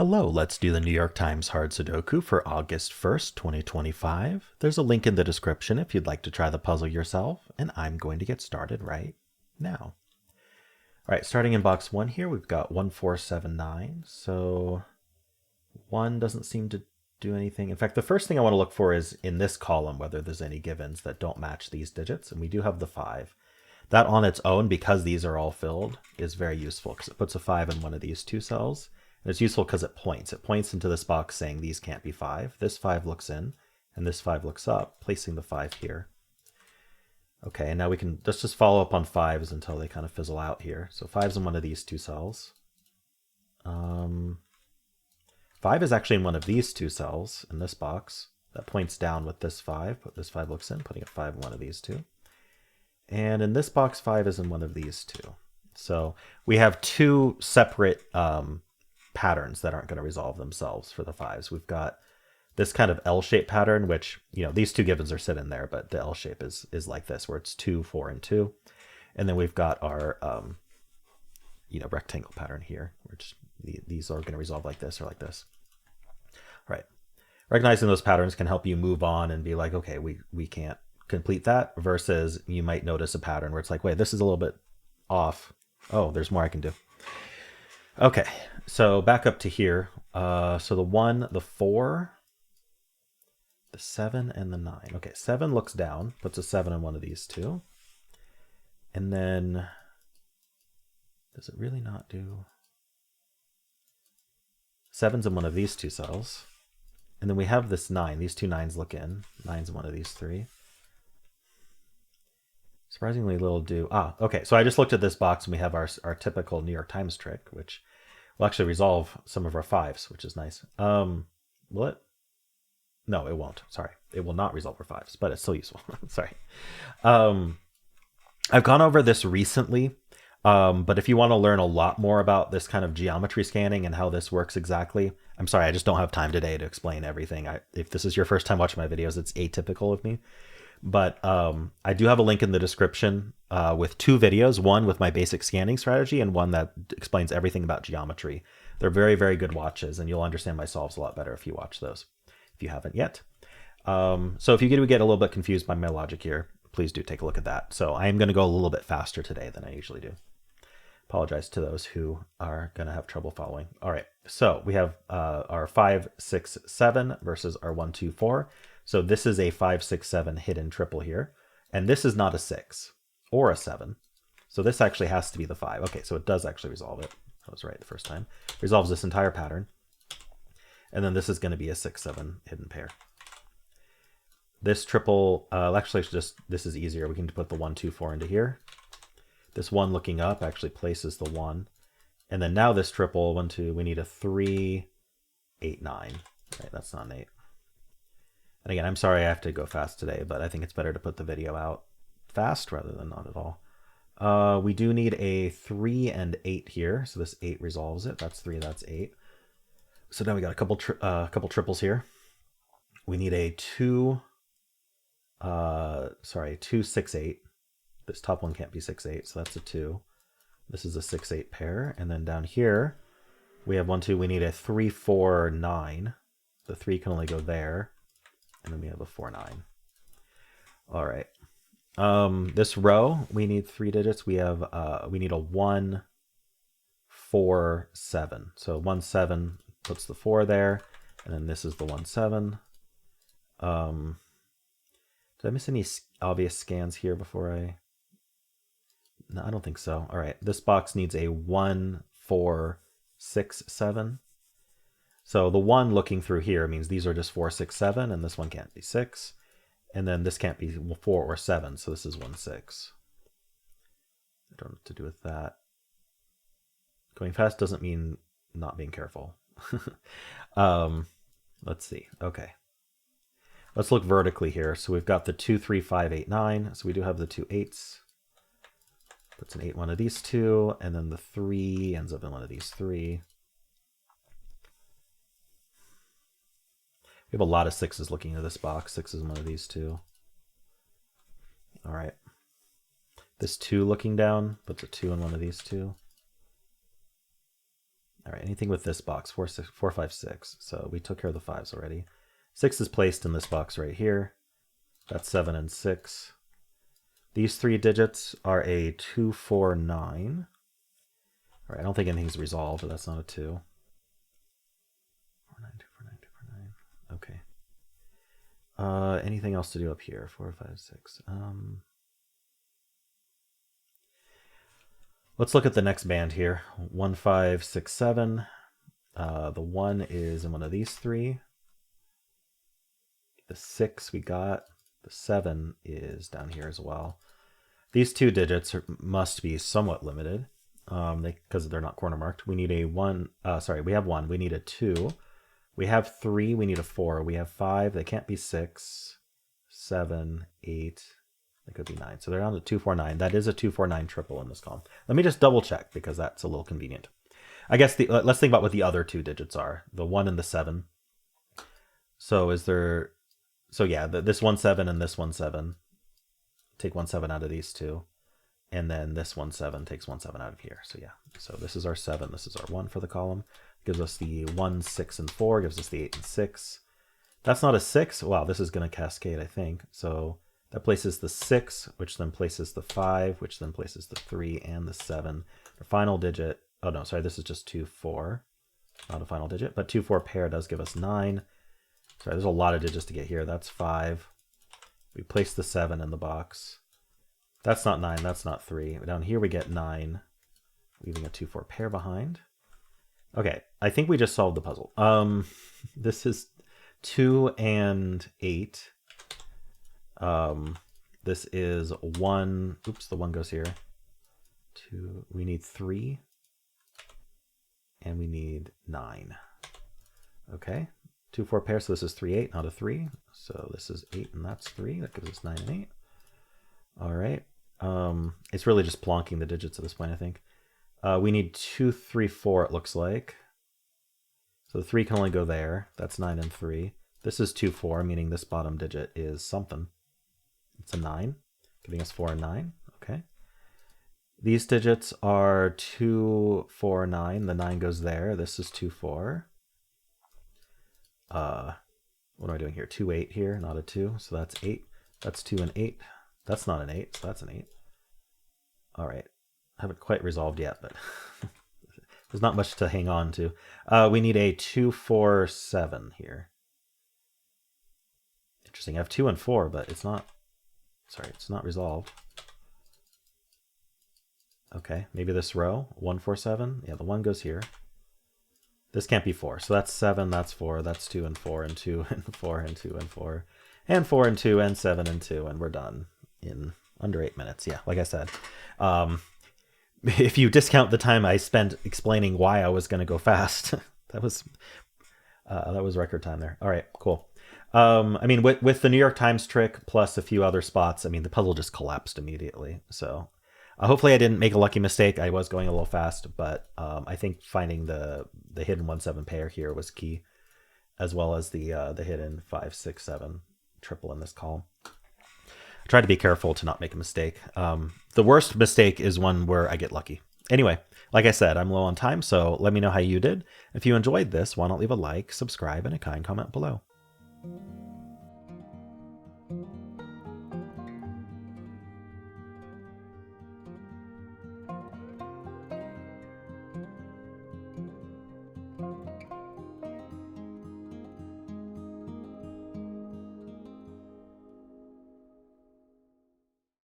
Hello, let's do the New York Times Hard Sudoku for August 1st, 2025. There's a link in the description if you'd like to try the puzzle yourself, and I'm going to get started right now. All right, starting in box 1 here, we've got 1479. So 1 doesn't seem to do anything. In fact, the first thing I want to look for is in this column whether there's any givens that don't match these digits, and we do have the 5. That on its own, because these are all filled, is very useful because it puts a 5 in one of these two cells. And it's useful because it points. It points into this box saying these can't be 5. This 5 looks in, and this 5 looks up, placing the 5 here. Okay, and now we can just follow up on 5s until they kind of fizzle out here. So 5's in one of these two cells. 5 is actually in one of these two cells in this box. That points down with this 5, but this 5 looks in, putting a 5 in one of these two. And in this box, 5 is in one of these two. So we have two separate patterns that aren't going to resolve themselves for the 5s. We've got this kind of L-shaped pattern, which, you know, these two givens are sitting there, but the L shape is like this, where it's 2, 4, and 2. And then we've got our, rectangle pattern here, which these are going to resolve like this or like this. All right. Recognizing those patterns can help you move on and be like, okay, we can't complete that, versus you might notice a pattern where it's like, wait, this is a little bit off. Oh, there's more I can do. Okay, so back up to here. So the 1, the 4, the 7, and the 9. Okay, 7 looks down, puts a 7 in one of these two. And then, does it really not do? 7's in one of these two cells. And then we have this 9. These two 9s look in. 9's in one of these three. Surprisingly little do. Okay, so I just looked at this box and we have our typical New York Times trick, which will actually resolve some of our 5s, which is nice. Will it? No, it won't. Sorry. It will not resolve our 5s, but it's still useful. Sorry. I've gone over this recently, but if you want to learn a lot more about this kind of geometry scanning and how this works exactly, I'm sorry, I just don't have time today to explain everything. If this is your first time watching my videos, it's atypical of me. But I do have a link in the description with 2 videos, one with my basic scanning strategy and one that explains everything about geometry. They're very, very good watches, and you'll understand my solves a lot better if you watch those, if you haven't yet. So if you get a little bit confused by my logic here, please do take a look at that. So I am going to go a little bit faster today than I usually do. Apologize to those who are going to have trouble following. All right, so we have our 5, 6, 7 versus our 1, 2, 4. So this is a 5, 6, 7 hidden triple here. And this is not a 6 or a 7. So this actually has to be the 5. Okay, so it does actually resolve it. I was right the first time. Resolves this entire pattern. And then this is going to be a 6, 7 hidden pair. This triple, actually this is easier. We can put the 1, 2, 4 into here. This 1 looking up actually places the 1. And then now this triple, 1, 2, we need a 3, 8, 9. Right, that's not an 8. And again, I'm sorry I have to go fast today, but I think it's better to put the video out fast rather than not at all. We do need a 3 and 8 here, so this 8 resolves it. That's 3, that's 8. So now we got a couple triples here. We need a 2, 6, 8. This top one can't be 6, 8, so that's a 2. This is a 6, 8 pair. And then down here, we have 1, 2. We need a 3, 4, 9. The 3 can only go there. And then we have a 4, 9. All right. This row, we need 3 digits. We need a 1, 4, 7. So 1, 7 puts the 4 there. And then this is the 1, 7. Did I miss any obvious scans here before I... No, I don't think so. All right. This box needs a 1, 4, 6, 7. So the 1 looking through here means these are just 4, 6, 7, and this one can't be 6. And then this can't be 4 or 7, so this is 1, 6. I don't know what to do with that. Going fast doesn't mean not being careful. Let's see. Okay. Let's look vertically here. So we've got the 2, 3, 5, 8, 9. So we do have the 2 8s. Puts an 8 in one of these two, and then the 3 ends up in one of these 3. We have a lot of 6s looking at this box. 6 is in one of these two. All right. This 2 looking down puts a 2 in one of these two. All right, anything with this box, 4, 6, 4, 5, 6. So we took care of the 5s already. 6 is placed in this box right here. That's 7 and 6. These 3 digits are a 2, 4, 9. All right, I don't think anything's resolved, but that's not a 2. 4, 9, 2, 4, 9, 2, 4, 9. Okay. Anything else to do up here? 4, 5, 6. Let's look at the next band here. 1, 5, 6, 7. The 1 is in one of these 3. The 6 we got. The 7 is down here as well. These 2 digits must be somewhat limited because they're not corner marked. We need a 1. We have 1. We need a 2. We have 3. We need a 4. We have 5. They can't be 6, 7, 8. It could be 9. So they're down to 2, 4, 9. That is a 2, 4, 9 triple in this column. Let me just double check because that's a little convenient. I guess let's think about what the other 2 digits are. The 1 and the 7. So is there... So yeah, this 1, 7 and this 1, 7. Take 1, 7 out of these 2. And then this 1, 7 takes 1, 7 out of here. So yeah, so this is our 7. This is our 1 for the column. Gives us the 1, 6, and 4. Gives us the 8 and 6. That's not a 6. Wow, this is going to cascade, I think. So that places the 6, which then places the 5, which then places the 3 and the 7. The final digit... Oh, no, sorry, this is just 2, 4. Not a final digit, but 2, 4 pair does give us 9. Sorry, there's a lot of digits to get here. That's 5. We place the 7 in the box. That's not 9. That's not 3. Down here we get 9, leaving a 2, 4 pair behind. Okay, I think we just solved the puzzle. This is 2 and 8. This is 1. Oops, the 1 goes here. 2. We need 3. And we need 9. Okay. 2, 4 pair, so this is 3, 8, not a 3. So this is 8 and that's 3. That gives us 9 and 8. All right. It's really just plonking the digits at this point, I think. We need 2, 3, 4, it looks like. So the 3 can only go there. That's 9 and 3. This is 2, 4, meaning this bottom digit is something. It's a 9, giving us 4 and 9. Okay. These digits are 2, 4, 9. The 9 goes there. This is 2, 4. What am I doing here? 2, 8 here, not a 2. So that's 8. That's 2 and 8. That's not an 8, so that's an 8. All right. I haven't quite resolved yet, but there's not much to hang on to. We need a 2, 4, 7 here. Interesting. I have 2 and 4, but it's not... Sorry, it's not resolved. Okay, maybe this row. 1, 4, 7. Yeah, the 1 goes here. This can't be 4. So that's 7, that's 4, that's 2 and 4, and 2 and 4, and 2 and 4, and 4 and 2, and 7 and 2, and we're done in under 8 minutes. Yeah, like I said. If you discount the time I spent explaining why I was going to go fast, that was record time there. All right, cool. I mean, with the New York Times trick plus a few other spots, I mean, the puzzle just collapsed immediately. So hopefully I didn't make a lucky mistake. I was going a little fast, but I think finding the hidden 1, 7 pair here was key, as well as the hidden 5, 6, 7 triple in this column. I try to be careful to not make a mistake. The worst mistake is one where I get lucky. Anyway, like I said, I'm low on time, so let me know how you did. If you enjoyed this, why not leave a like, subscribe, and a kind comment below.